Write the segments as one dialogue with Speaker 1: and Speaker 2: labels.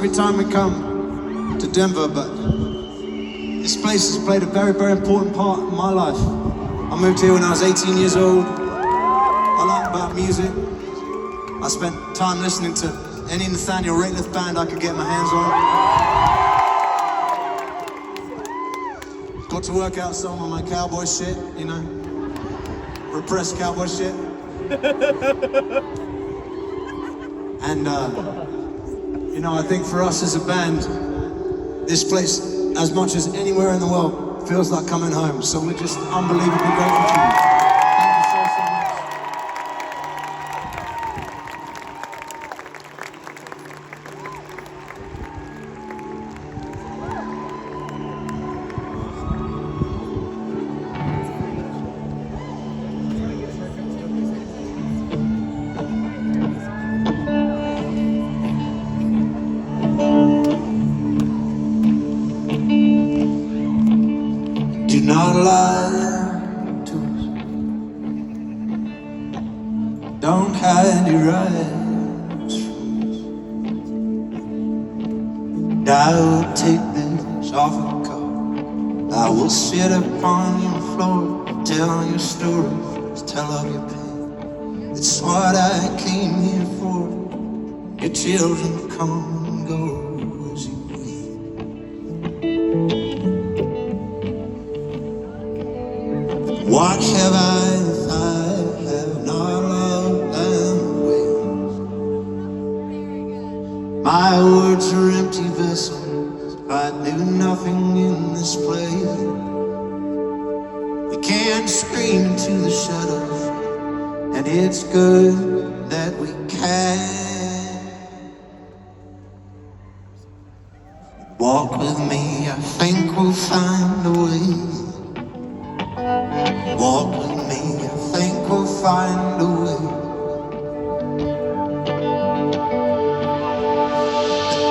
Speaker 1: every time we come to Denver, but this place has played a very, very important part in my life. I moved here when I was 18 years old. I like about music. I spent time listening to any Nathaniel Rateliff band I could get my hands on. Got to work out some of my cowboy shit, you know, repressed cowboy shit. And, you know, I think for us as a band, this place, as much as anywhere in the world, feels like coming home. So we're just unbelievably grateful to you. Thank you so, so much. Do not lie to us. Don't hide your eyes from us. I will take this off the cuff. I will sit upon your floor, tell your stories, tell of your pain. It's what I came here for. Your children come and go as you will. What have I if I have not loved and ways? My words are empty vessels if I do nothing in this place. We can't scream into the shadows, and it's good that we can. Walk with me, I think we'll find a way. Walk with me, I think we'll find a way.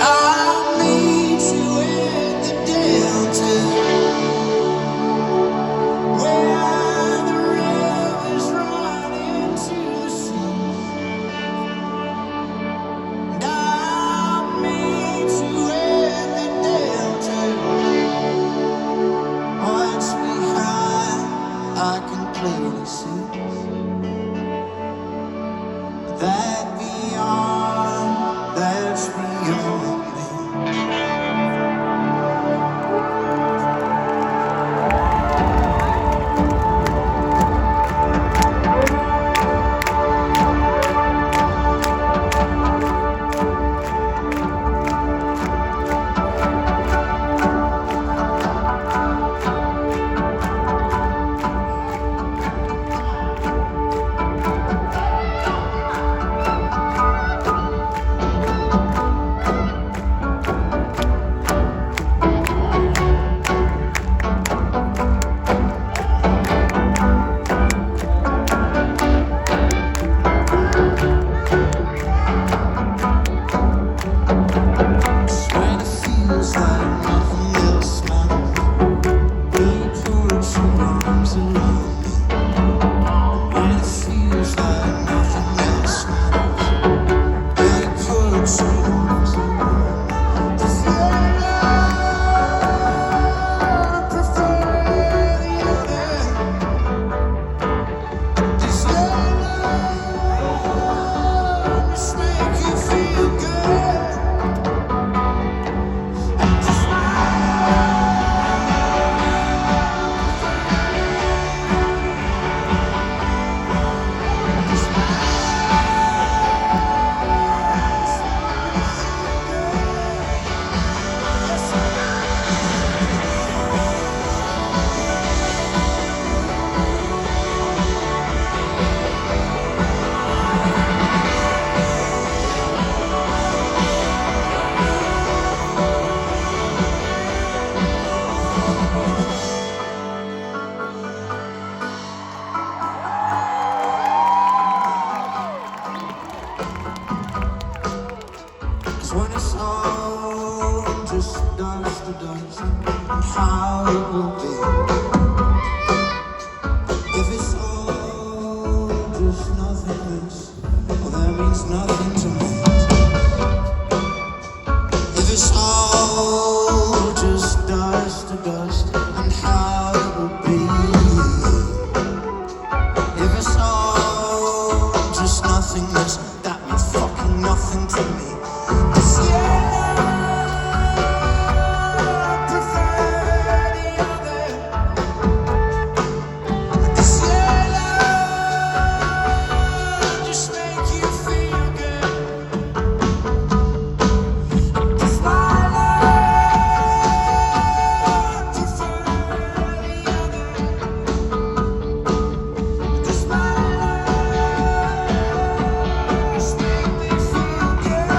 Speaker 1: I'll meet you at the delta, where the rivers run into the sea. And I'll meet you at the delta, once behind I can clearly see that beyond, that's beyond me. When it's all just dust to dust, how it will be. If it's all just nothingness, well, that means nothing to me. If to dust, and how it would be if it's all just nothingness. That means fucking nothing to me. 'Cause I prefer the other. 'Cause love just make you feel good. 'Cause my love prefer the other. 'Cause my love just make me feel good.